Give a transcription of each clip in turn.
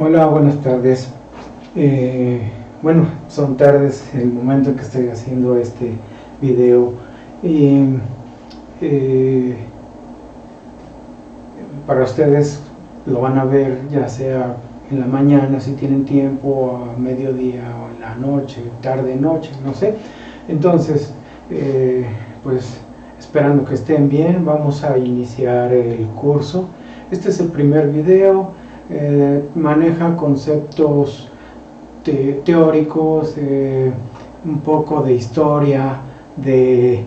Hola, buenas tardes. Bueno, son tardes el momento en que estoy haciendo este video y para ustedes lo van a ver ya sea en la mañana si tienen tiempo, a mediodía o en la noche, tarde, noche, no sé. Entonces, pues esperando que estén bien, vamos a iniciar el curso. Este es el primer video. Maneja conceptos teóricos, un poco de historia de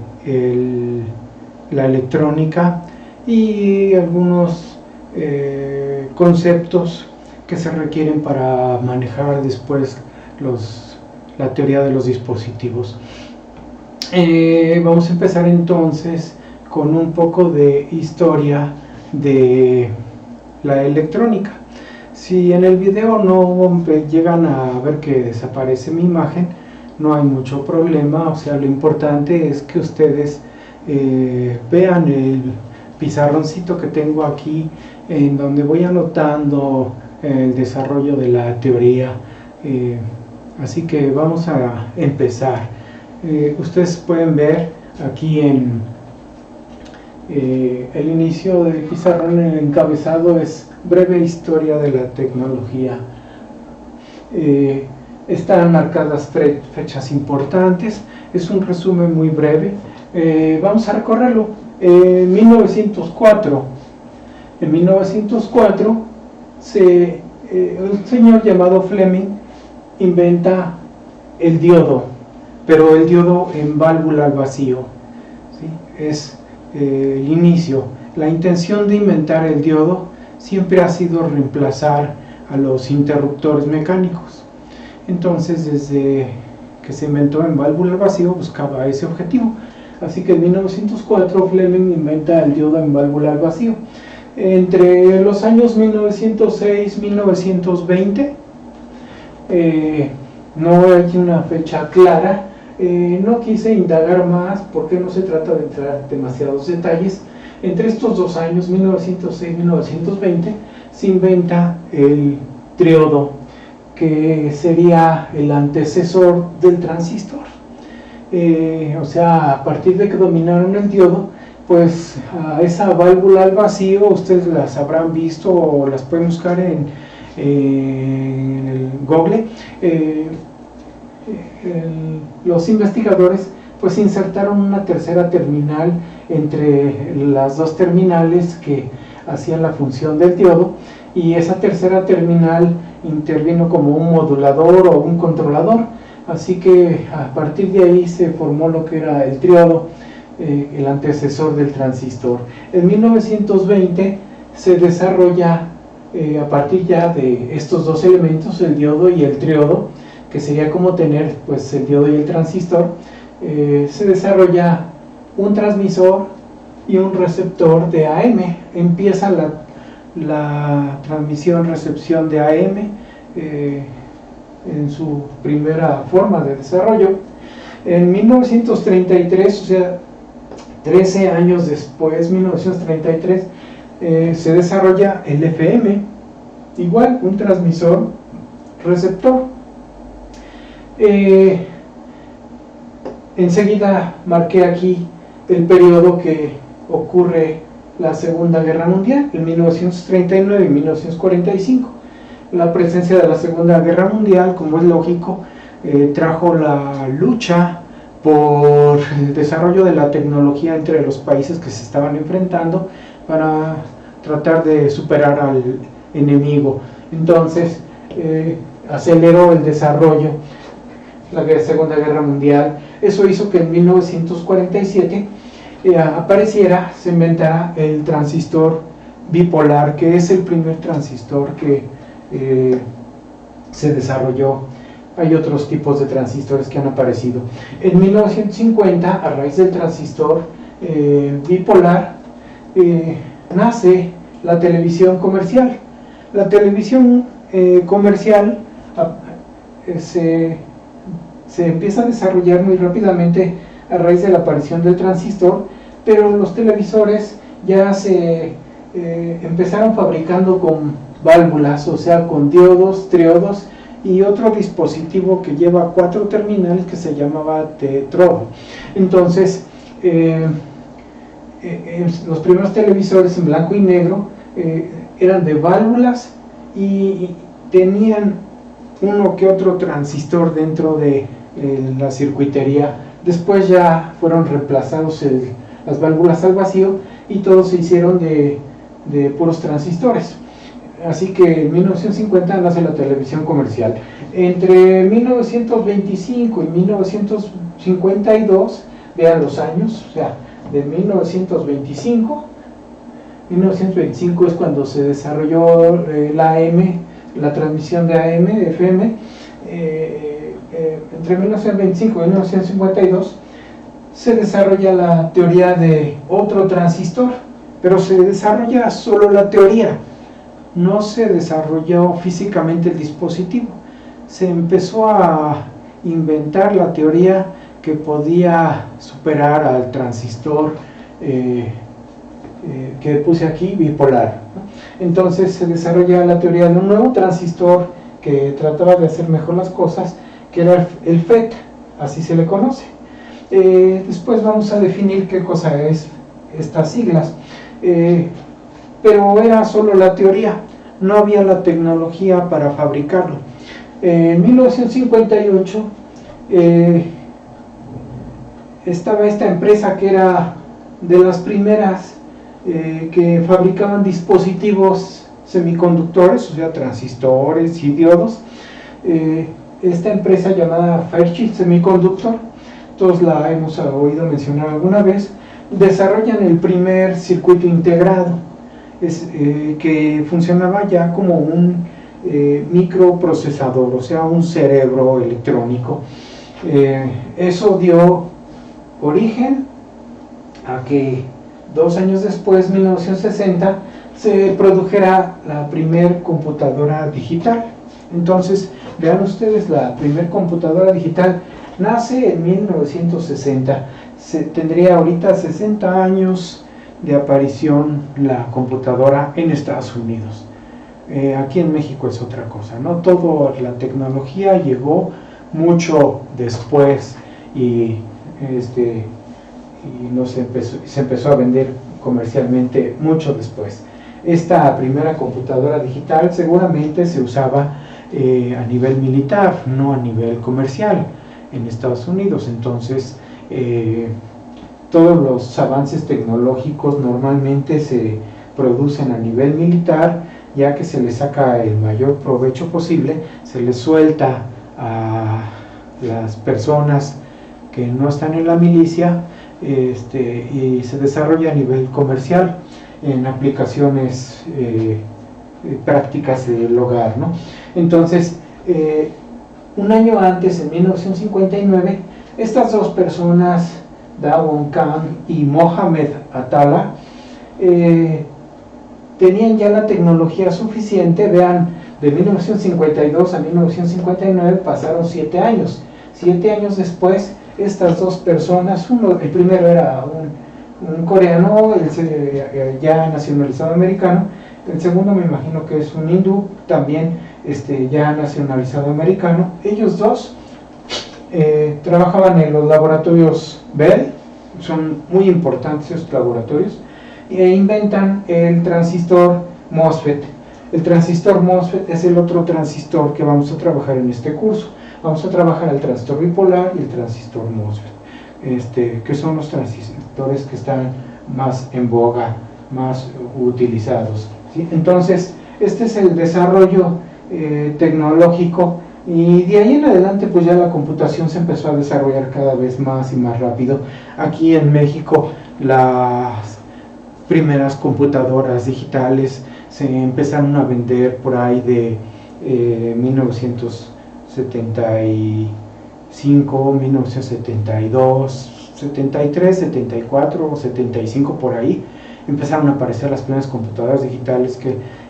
la electrónica y algunos conceptos que se requieren para manejar después la teoría de los dispositivos. Vamos a empezar entonces con un poco de historia de la electrónica. Si en el video no llegan a ver que desaparece mi imagen, no hay mucho problema. O sea, lo importante es que ustedes vean el pizarroncito que tengo aquí, en donde voy anotando el desarrollo de la teoría. Así que vamos a empezar. Ustedes pueden ver aquí en el inicio del pizarrón, el encabezado es breve historia de la tecnología. Están marcadas fechas importantes. Es un resumen muy breve. Vamos a recorrerlo. En 1904 un señor llamado Fleming inventa el diodo, pero el diodo en válvula al vacío, ¿sí? Es el inicio. La intención de inventar el diodo siempre ha sido reemplazar a los interruptores mecánicos. Entonces, desde que se inventó en válvula al vacío, buscaba ese objetivo. Así que en 1904 Fleming inventa el diodo en válvula al vacío. Entre los años 1906 y 1920, no hay una fecha clara. No quise indagar más porque no se trata de entrar en demasiados detalles. Entre estos dos años, 1906 y 1920, se inventa el triodo, que sería el antecesor del transistor. O sea, a partir de que dominaron el diodo, pues a esa válvula al vacío, ustedes las habrán visto o las pueden buscar en el Google. Los investigadores pues insertaron una tercera terminal entre las dos terminales que hacían la función del diodo, y esa tercera terminal intervino como un modulador o un controlador. Así que a partir de ahí se formó lo que era el triodo, el antecesor del transistor. En 1920 se desarrolla, a partir ya de estos dos elementos, el diodo y el triodo, que sería como tener pues el diodo y el transistor, se desarrolla un transmisor y un receptor de AM. Empieza la transmisión-recepción de AM en su primera forma de desarrollo. En 1933, o sea, 13 años después, 1933, se desarrolla el FM, igual un transmisor-receptor. Enseguida marqué aquí el periodo que ocurre la Segunda Guerra Mundial, en 1939 y 1945. La presencia de la Segunda Guerra Mundial, como es lógico, trajo la lucha por el desarrollo de la tecnología entre los países que se estaban enfrentando para tratar de superar al enemigo. Entonces, aceleró el desarrollo la Segunda Guerra Mundial. Eso hizo que en 1947 se inventara el transistor bipolar, que es el primer transistor que se desarrolló. Hay otros tipos de transistores que han aparecido. En 1950, a raíz del transistor bipolar, nace la televisión comercial. La televisión comercial se empieza a desarrollar muy rápidamente a raíz de la aparición del transistor, pero los televisores ya se empezaron fabricando con válvulas, o sea, con diodos, triodos y otro dispositivo que lleva 4 terminales que se llamaba tetrodo. Entonces, los primeros televisores en blanco y negro eran de válvulas y tenían uno que otro transistor dentro de la circuitería. Después ya fueron reemplazados las válvulas al vacío y todos se hicieron de puros transistores. Así que en 1950 nace la televisión comercial. Entre 1925 y 1952, vean los años, o sea, de 1925 es cuando se desarrolló la AM, la transmisión de AM, de FM. Entre 1925 y 1952 se desarrolla la teoría de otro transistor, pero se desarrolla solo la teoría, no se desarrolló físicamente el dispositivo. Se empezó a inventar la teoría que podía superar al transistor que puse aquí, bipolar, ¿no? Entonces se desarrolla la teoría de un nuevo transistor que trataba de hacer mejor las cosas, que era el FET, así se le conoce. Después vamos a definir qué cosa es estas siglas, pero era solo la teoría, no había la tecnología para fabricarlo. En 1958 estaba esta empresa que era de las primeras que fabricaban dispositivos semiconductores, o sea, transistores y diodos. Esta empresa llamada Fairchild Semiconductor, todos la hemos oído mencionar alguna vez, desarrollan el primer circuito integrado, que funcionaba ya como un microprocesador, o sea, un cerebro electrónico. Eso dio origen a que 2 años después, 1960, se produjera la primer computadora digital. Entonces, vean ustedes, la primer computadora digital nace en 1960, tendría ahorita 60 años de aparición la computadora en Estados Unidos. Aquí en México es otra cosa, ¿no? Toda la tecnología llegó mucho después y se empezó a vender comercialmente mucho después. Esta primera computadora digital seguramente se usaba a nivel militar, no a nivel comercial en Estados Unidos. Entonces, todos los avances tecnológicos normalmente se producen a nivel militar, ya que se les saca el mayor provecho posible, se les suelta a las personas que no están en la milicia, y se desarrolla a nivel comercial en aplicaciones prácticas del hogar, ¿no? Entonces, un año antes, en 1959, estas dos personas, Davon Khan y Mohamed Atala, tenían ya la tecnología suficiente. Vean, de 1952 a 1959 pasaron 7 años. 7 años después, estas dos personas, el primero era un coreano, ya nacionalizado americano, el segundo me imagino que es un hindú, también ya nacionalizado americano. Ellos dos trabajaban en los laboratorios Bell, son muy importantes esos laboratorios, e inventan el transistor MOSFET. El transistor MOSFET es el otro transistor que vamos a trabajar en este curso. Vamos a trabajar el transistor bipolar y el transistor MOSFET, que son los transistores que están más en boga, más utilizados, ¿sí? Entonces, este es el desarrollo tecnológico, y de ahí en adelante pues ya la computación se empezó a desarrollar cada vez más y más rápido. Aquí en México las primeras computadoras digitales se empezaron a vender por ahí de 1975, 1972, 73, 74 o 75, por ahí empezaron a aparecer las primeras computadoras digitales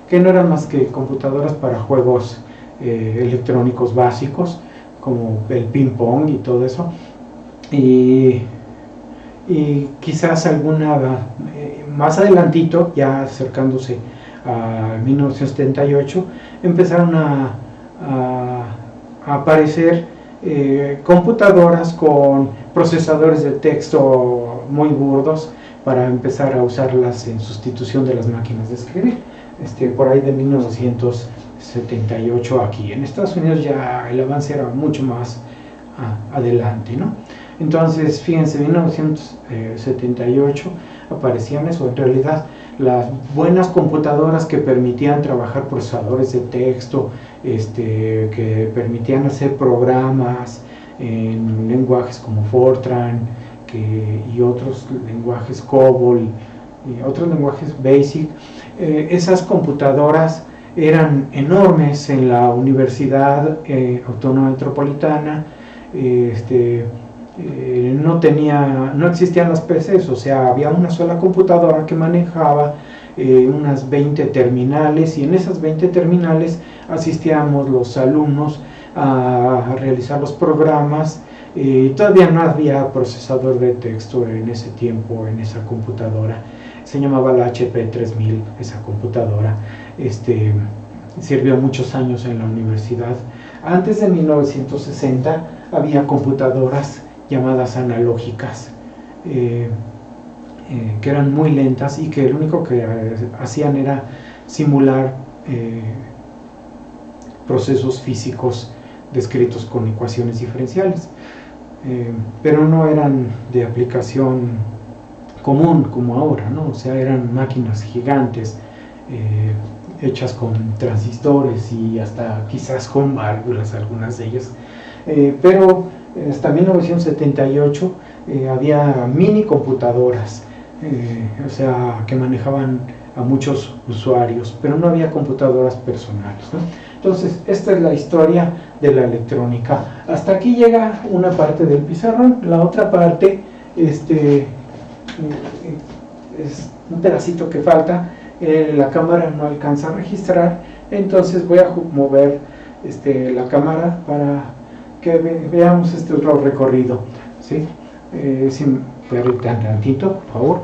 que no eran más que computadoras para juegos electrónicos básicos, como el ping pong y todo eso, y quizás alguna más adelantito, ya acercándose a 1978, empezaron a aparecer computadoras con procesadores de texto muy burdos para empezar a usarlas en sustitución de las máquinas de escribir. Por ahí de 1978 aquí. En Estados Unidos ya el avance era mucho más adelante, ¿no? Entonces, fíjense, en 1978 aparecían eso, en realidad las buenas computadoras que permitían trabajar procesadores de texto, que permitían hacer programas en lenguajes como Fortran y otros lenguajes COBOL y otros lenguajes BASIC. Esas computadoras eran enormes en la Universidad Autónoma Metropolitana. No existían las PCs, o sea, había una sola computadora que manejaba unas 20 terminales, y en esas 20 terminales asistíamos los alumnos a realizar los programas. Todavía no había procesador de texto en ese tiempo en esa computadora, se llamaba la HP 3000 esa computadora. Sirvió muchos años en la universidad. Antes de 1960 había computadoras llamadas analógicas, que eran muy lentas y que lo único que hacían era simular procesos físicos descritos con ecuaciones diferenciales, pero no eran de aplicación común como ahora, ¿no? O sea, eran máquinas gigantes, hechas con transistores y hasta quizás con válvulas, algunas de ellas, pero hasta 1978 había mini computadoras, o sea, que manejaban a muchos usuarios, pero no había computadoras personales, ¿no? Entonces, esta es la historia de la electrónica. Hasta aquí llega una parte del pizarrón. La otra parte es un pedacito que falta. La cámara no alcanza a registrar, entonces voy a mover la cámara para que veamos este otro recorrido, ¿sí? Si me permiten tantito, por favor.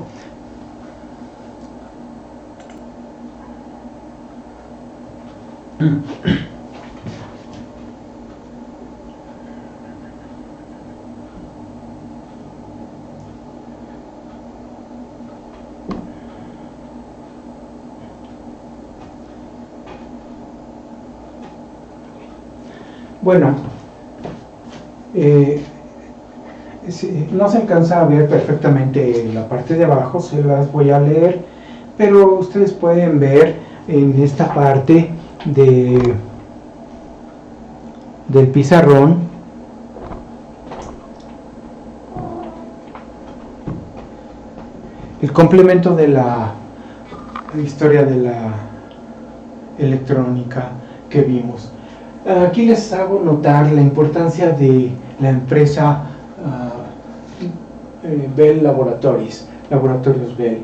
Bueno, no se alcanza a ver perfectamente la parte de abajo, se las voy a leer, pero ustedes pueden ver en esta parte del pizarrón el complemento de la historia de la electrónica que vimos. Aquí les hago notar la importancia de la empresa Bell Laboratories Bell.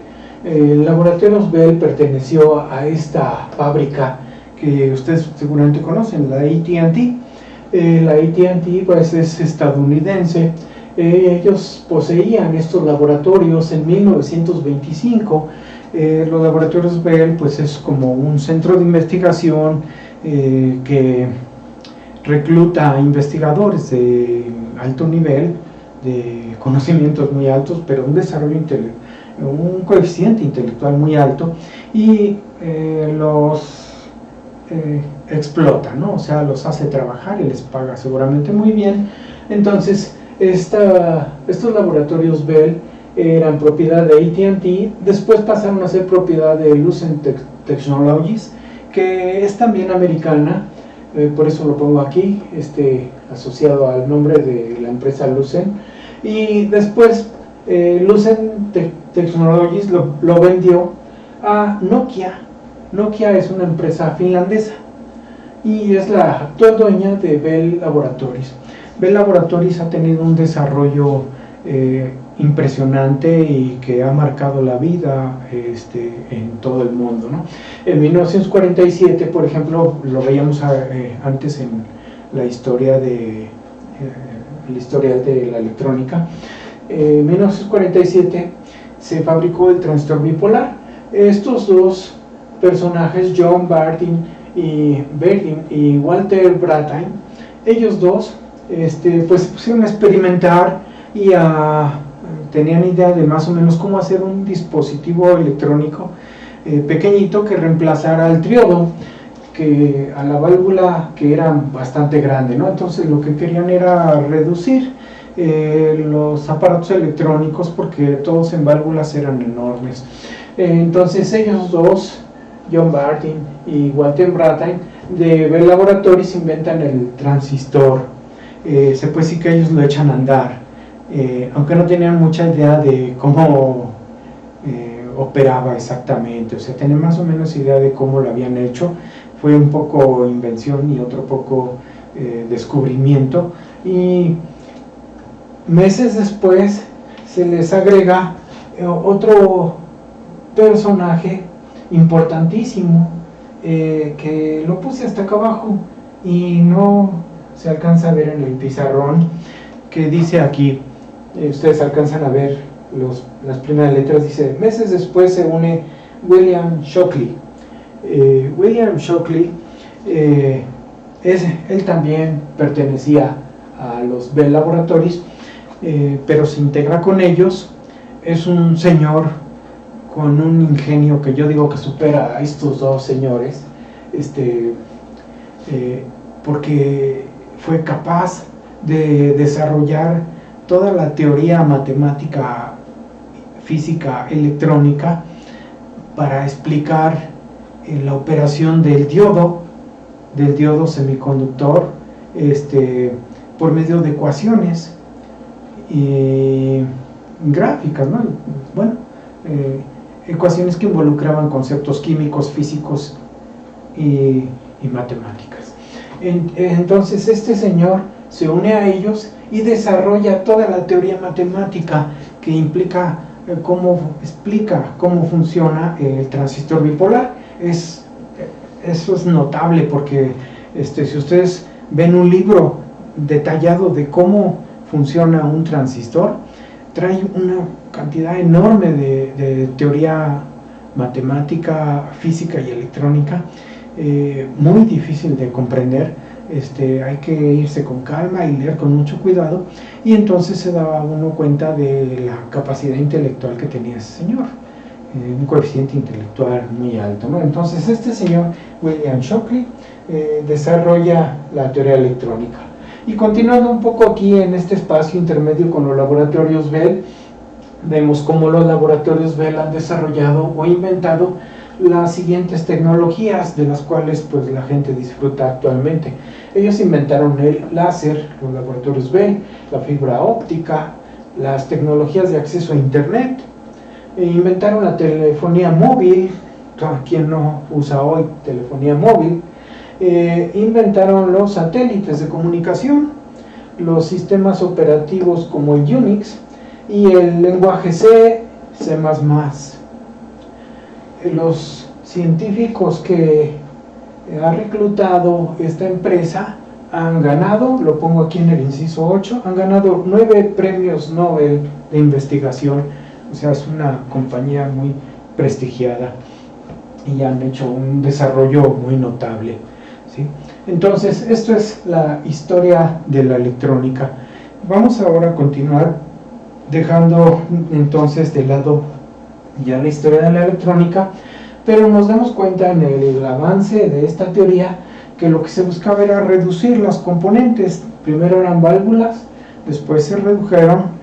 Laboratorios Bell perteneció a esta fábrica que ustedes seguramente conocen, la AT&T. La AT&T pues es estadounidense. Ellos poseían estos laboratorios en 1925. Los laboratorios Bell pues es como un centro de investigación que recluta a investigadores de alto nivel, de conocimientos muy altos, pero un desarrollo un coeficiente intelectual muy alto, y los explota, ¿no? O sea, los hace trabajar y les paga seguramente muy bien. Entonces, estos laboratorios Bell eran propiedad de AT&T, después pasaron a ser propiedad de Lucent Technologies, que es también americana, por eso lo pongo aquí, asociado al nombre de la empresa Lucent. Y después Lucent Technologies lo vendió a Nokia. Nokia es una empresa finlandesa y es la actual dueña de Bell Laboratories. Bell Laboratories ha tenido un desarrollo impresionante y que ha marcado la vida en todo el mundo, ¿no? En 1947, por ejemplo, lo veíamos antes en la historia de la electrónica. En 1947 se fabricó el transistor bipolar. Estos dos personajes, John Barton y Walter Brattain. Ellos dos pues se pusieron a experimentar y tenían idea de más o menos cómo hacer un dispositivo electrónico pequeñito que reemplazara al triodo, que a la válvula, que era bastante grande, ¿no? Entonces lo que querían era reducir los aparatos electrónicos, porque todos en válvulas eran enormes. Entonces ellos dos, John Barton y Walter Brattain, de Bell Laboratories, inventan el transistor. Se puede decir que ellos lo echan a andar, aunque no tenían mucha idea de cómo operaba exactamente, o sea, tenían más o menos idea de cómo lo habían hecho. Fue un poco invención y otro poco descubrimiento, y meses después se les agrega otro personaje importantísimo, que lo puse hasta acá abajo y no se alcanza a ver en el pizarrón, que dice aquí, ustedes alcanzan a ver las primeras letras, dice: meses después se une William Shockley. William Shockley, él también pertenecía a los Bell Laboratories, pero se integra con ellos. Es un señor con un ingenio que yo digo que supera a estos dos señores, porque fue capaz de desarrollar toda la teoría matemática, física, electrónica, para explicar la operación del diodo semiconductor, por medio de ecuaciones y gráficas, ¿no? Bueno, ecuaciones que involucraban conceptos químicos, físicos y matemáticas. Entonces este señor se une a ellos y desarrolla toda la teoría matemática que implica explica cómo funciona el transistor bipolar. Eso es notable, porque si ustedes ven un libro detallado de cómo funciona un transistor, trae una cantidad enorme de teoría matemática, física y electrónica, muy difícil de comprender. Hay que irse con calma y leer con mucho cuidado, y entonces se daba uno cuenta de la capacidad intelectual que tenía ese señor, un coeficiente intelectual muy alto, ¿no? Entonces este señor William Shockley desarrolla la teoría electrónica. Y continuando un poco aquí en este espacio intermedio con los laboratorios Bell, vemos cómo los laboratorios Bell han desarrollado o inventado las siguientes tecnologías, de las cuales pues la gente disfruta actualmente. Ellos inventaron el láser, los laboratorios Bell, la fibra óptica, las tecnologías de acceso a internet, inventaron la telefonía móvil. ¿Quién no usa hoy telefonía móvil? Inventaron los satélites de comunicación, los sistemas operativos como el Unix y el lenguaje C++. Los científicos que ha reclutado esta empresa han ganado, lo pongo aquí en el inciso 8, han ganado 9 premios Nobel de investigación. O sea, es una compañía muy prestigiada y han hecho un desarrollo muy notable, ¿sí? Entonces, esto es la historia de la electrónica. Vamos ahora a continuar, dejando entonces de lado ya la historia de la electrónica, pero nos damos cuenta en el avance de esta teoría que lo que se buscaba era reducir las componentes. Primero eran válvulas, después se redujeron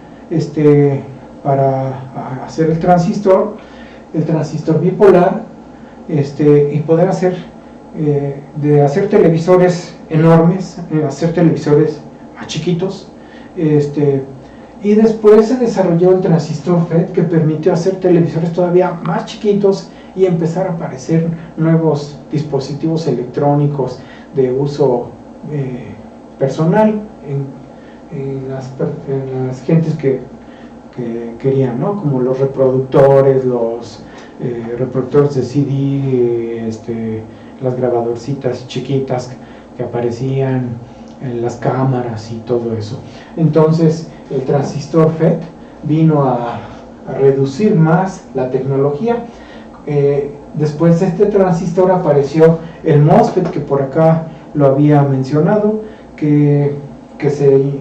para hacer el transistor bipolar, y poder hacer televisores enormes, hacer televisores más chiquitos, y después se desarrolló el transistor FET, que permitió hacer televisores todavía más chiquitos y empezar a aparecer nuevos dispositivos electrónicos de uso personal en las gentes que querían, ¿no? Como los reproductores, reproductores de CD, las grabadorcitas chiquitas que aparecían en las cámaras y todo eso. Entonces el transistor FET vino a reducir más la tecnología. Después de este transistor apareció el MOSFET, que por acá lo había mencionado, que se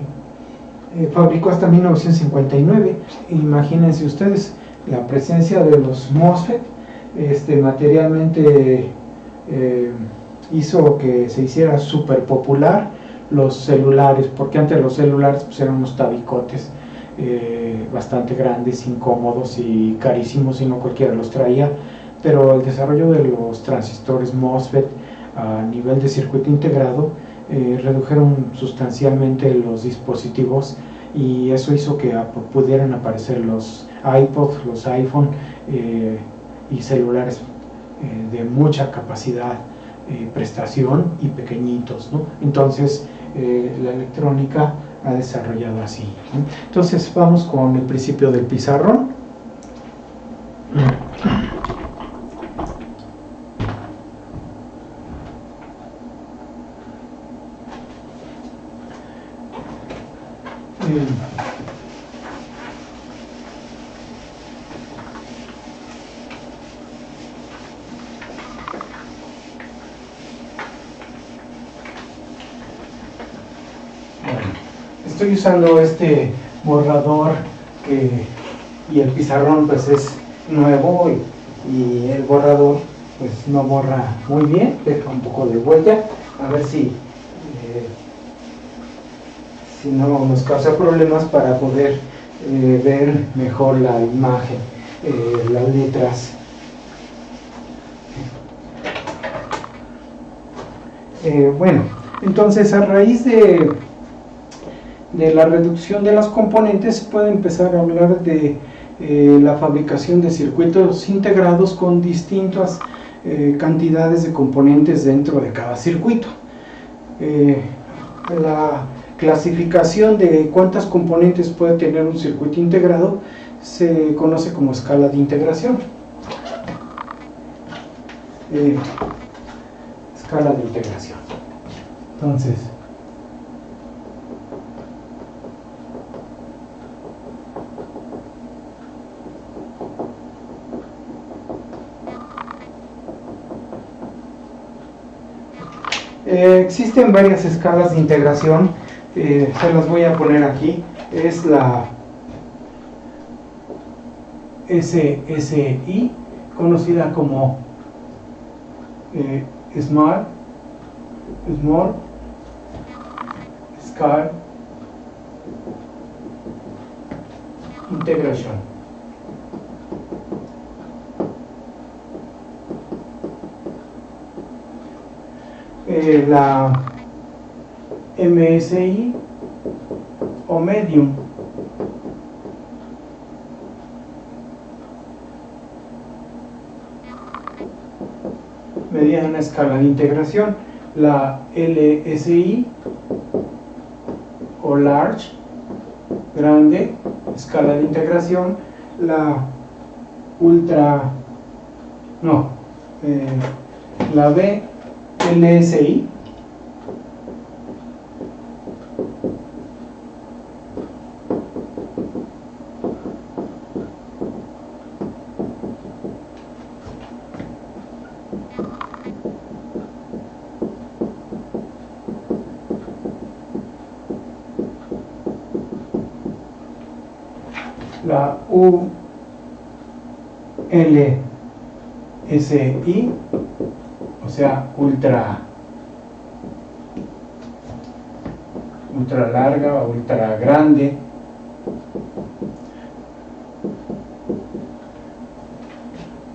fabricó hasta 1959. Imagínense ustedes la presencia de los MOSFET materialmente hizo que se hiciera súper popular los celulares, porque antes los celulares pues, eran unos tabicotes bastante grandes, incómodos y carísimos y no cualquiera los traía, pero el desarrollo de los transistores MOSFET a nivel de circuito integrado redujeron sustancialmente los dispositivos, y eso hizo que pudieran aparecer los iPods, los iPhone y celulares de mucha capacidad, prestación y pequeñitos, ¿no? Entonces la electrónica ha desarrollado así, ¿no? Entonces vamos con el principio del pizarrón. Estoy usando este borrador y el pizarrón pues es nuevo, y el borrador pues no borra muy bien, deja un poco de huella, a ver si no nos causa problemas para poder ver mejor la imagen, las letras. Bueno, entonces a raíz de la reducción de los componentes se puede empezar a hablar de la fabricación de circuitos integrados con distintas cantidades de componentes dentro de cada circuito. La clasificación de cuántas componentes puede tener un circuito integrado se conoce como escala de integración. Escala de integración. Entonces, existen varias escalas de integración, se las voy a poner aquí. Es la SSI, conocida como Small Scale Integration. La MSI o Medium. Mediana escala de integración. La LSI o Large, grande escala de integración. La la VLSI la ULSI, o sea, ultra larga o ultra grande.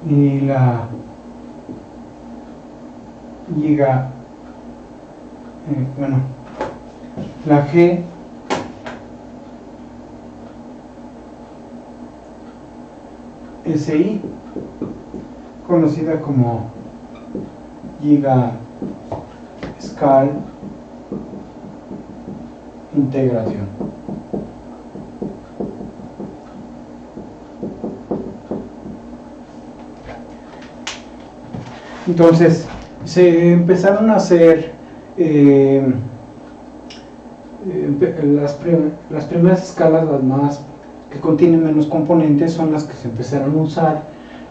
Y la la GSI, conocida como Giga Scale Integración. Entonces se empezaron a hacer las primeras escalas, las más que contienen menos componentes, son las que se empezaron a usar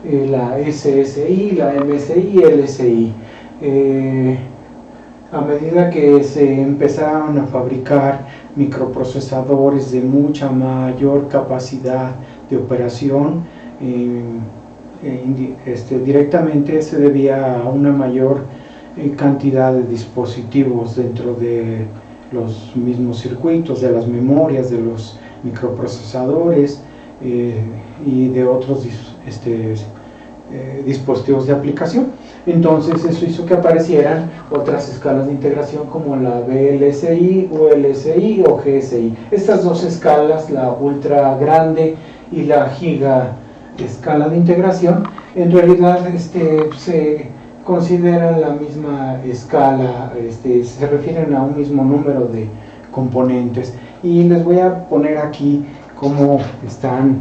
la SSI, la MSI y el SI. A medida que se empezaron a fabricar microprocesadores de mucha mayor capacidad de operación, directamente se debía a una mayor cantidad de dispositivos dentro de los mismos circuitos, de las memorias, de los microprocesadores y de otros dispositivos de aplicación. Entonces eso hizo que aparecieran otras escalas de integración como la VLSI, ULSI o GSI. Estas dos escalas, la ultra grande y la giga escala de integración, en realidad se consideran la misma escala, se refieren a un mismo número de componentes. Y les voy a poner aquí cómo están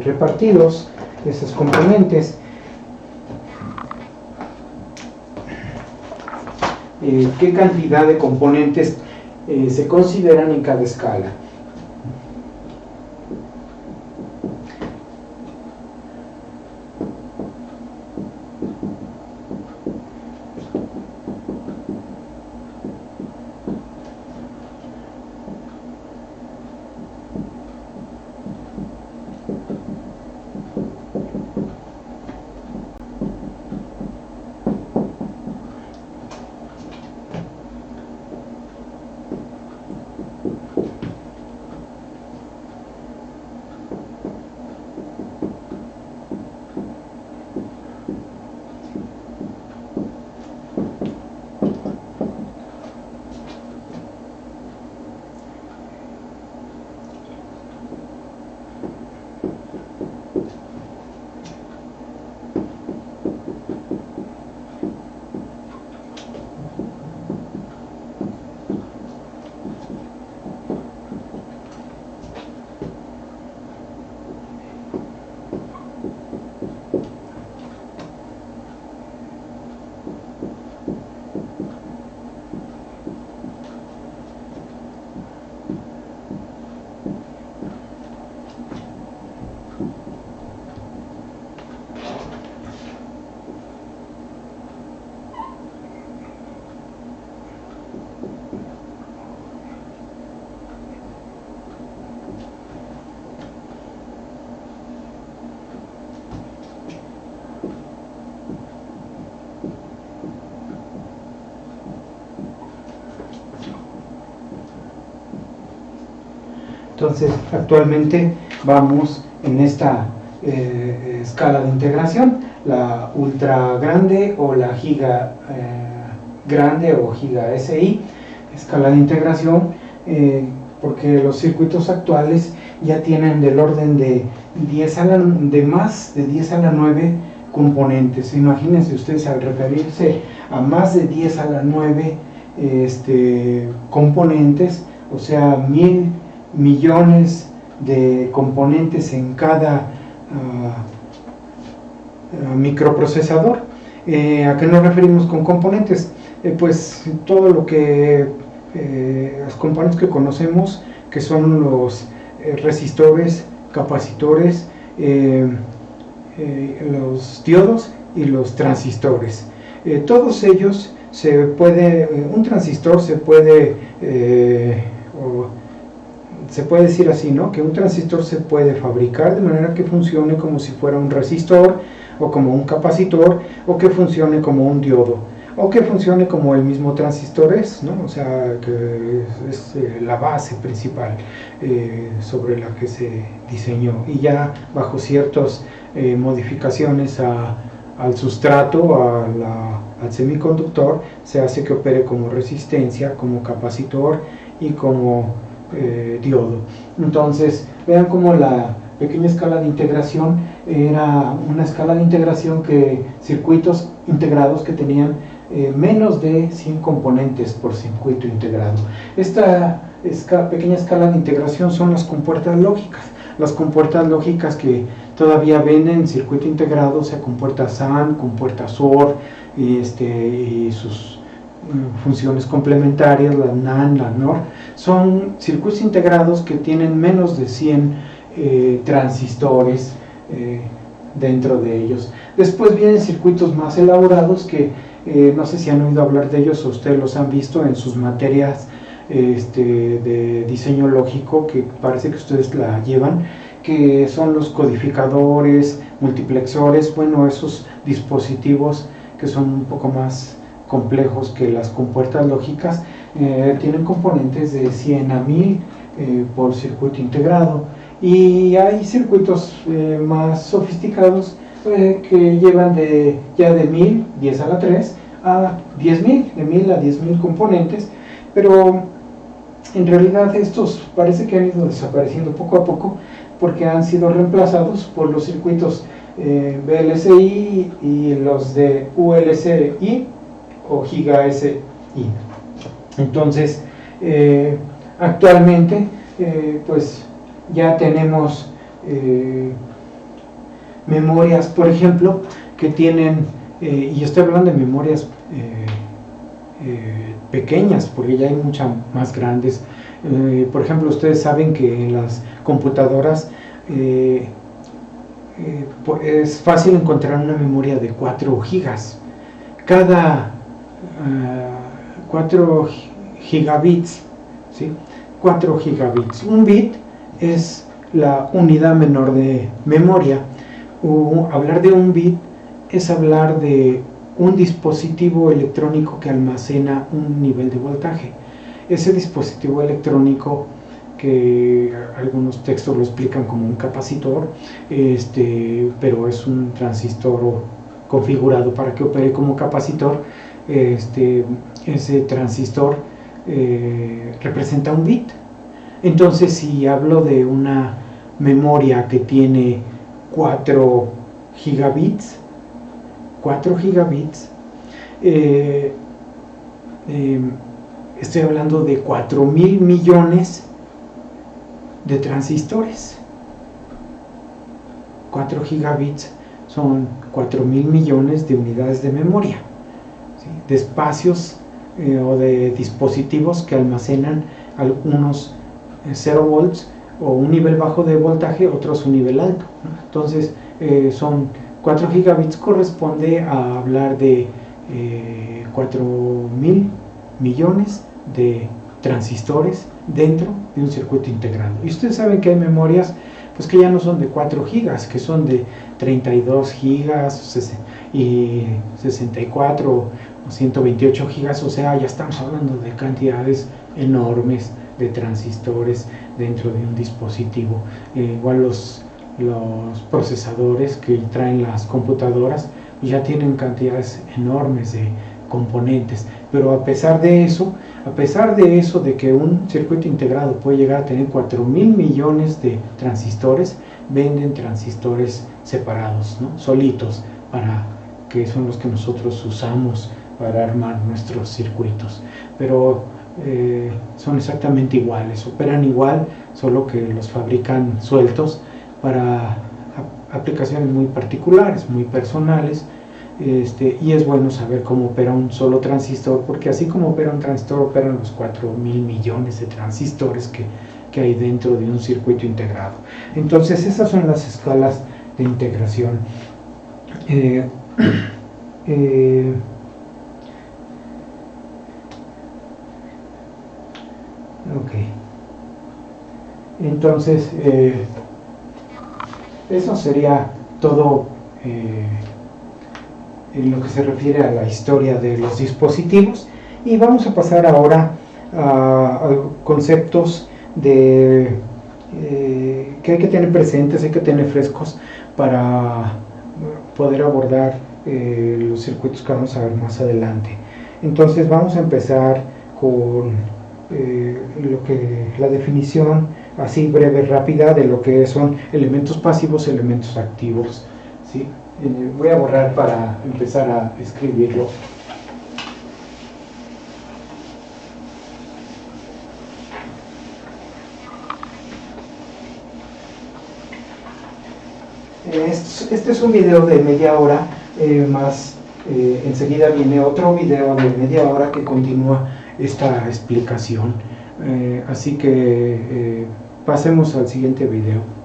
repartidos esos componentes, qué cantidad de componentes se consideran en cada escala. Entonces, actualmente vamos en esta escala de integración, la ultra grande o la giga grande o giga SI, escala de integración, porque los circuitos actuales ya tienen del orden de más de 10 a la 9 componentes. Imagínense ustedes, al referirse a más de 10 a la 9 componentes, o sea, 1000 millones de componentes en cada microprocesador. ¿A qué nos referimos con componentes? Pues todo lo que los componentes que conocemos, que son los resistores, capacitores, los diodos y los transistores. Todos ellos un transistor se puede decir así, ¿no? Que un transistor se puede fabricar de manera que funcione como si fuera un resistor, o como un capacitor, o que funcione como un diodo, o que funcione como el mismo transistor es, ¿no? O sea, que es la base principal sobre la que se diseñó, y ya bajo ciertas modificaciones al sustrato, al semiconductor, se hace que opere como resistencia, como capacitor y como diodo. Entonces, vean cómo la pequeña escala de integración era una escala de integración circuitos integrados que tenían menos de 100 componentes por circuito integrado. Esta pequeña escala de integración son las compuertas lógicas. Las compuertas lógicas que todavía ven en circuito integrado, o sea, compuertas AND, compuertas OR y sus funciones complementarias, la NAND, la NOR, son circuitos integrados que tienen menos de 100 transistores dentro de ellos. Después vienen circuitos más elaborados que no sé si han oído hablar de ellos o ustedes los han visto en sus materias de diseño lógico, que parece que ustedes la llevan, que son los codificadores, multiplexores, bueno, esos dispositivos que son un poco más complejos que las compuertas lógicas, tienen componentes de 100 a 1000 por circuito integrado, y hay circuitos más sofisticados que llevan ya de 1000, 10 a la 3, a 10.000, de 1000 a 10.000 componentes, pero en realidad estos parece que han ido desapareciendo poco a poco porque han sido reemplazados por los circuitos VLSI y los de ULSI o GigaSI. Entonces, actualmente, pues ya tenemos memorias, por ejemplo, que tienen, y estoy hablando de memorias pequeñas, porque ya hay muchas más grandes. Por ejemplo, ustedes saben que en las computadoras es fácil encontrar una memoria de 4 gigas. Cada 4 gigabits, ¿sí? 4 gigabits. Un bit es la unidad menor de memoria. Hablar de un bit es hablar de un dispositivo electrónico que almacena un nivel de voltaje. Ese dispositivo electrónico, que algunos textos lo explican como un capacitor, pero es un transistor configurado para que opere como capacitor. Ese transistor representa un bit. Entonces, si hablo de una memoria que tiene 4 gigabits, estoy hablando de 4.000 millones de transistores. 4 gigabits son 4.000 millones de unidades de memoria, ¿sí? De espacios o de dispositivos que almacenan algunos 0 volts o un nivel bajo de voltaje, otros un nivel alto, ¿no? Entonces, son 4 gigabits corresponde a hablar de 4.000 millones de transistores dentro de un circuito integrado. Y ustedes saben que hay memorias pues que ya no son de 4 gigas, que son de 32 gigas y 64 o 128 gigas, o sea, ya estamos hablando de cantidades enormes de transistores dentro de un dispositivo. Igual los procesadores que traen las computadoras ya tienen cantidades enormes de componentes, pero a pesar de eso, de que un circuito integrado puede llegar a tener 4.000 millones de transistores, venden transistores separados, ¿no? Solitos, que son los que nosotros usamos para armar nuestros circuitos, pero son exactamente iguales, operan igual, solo que los fabrican sueltos para aplicaciones muy particulares, muy personales. Y es bueno saber cómo opera un solo transistor, porque así como opera un transistor, operan los 4.000 millones de transistores que hay dentro de un circuito integrado. Entonces, esas son las escalas de integración. Entonces, eso sería todo en lo que se refiere a la historia de los dispositivos, y vamos a pasar ahora a conceptos que hay que tener presentes, hay que tener frescos para poder abordar los circuitos que vamos a ver más adelante. Entonces vamos a empezar con la definición así breve, rápida, de lo que son elementos pasivos, elementos activos, ¿sí? Voy a borrar para empezar a escribirlo. Este es un video de media hora, enseguida viene otro video de media hora que continúa esta explicación. Así que pasemos al siguiente video.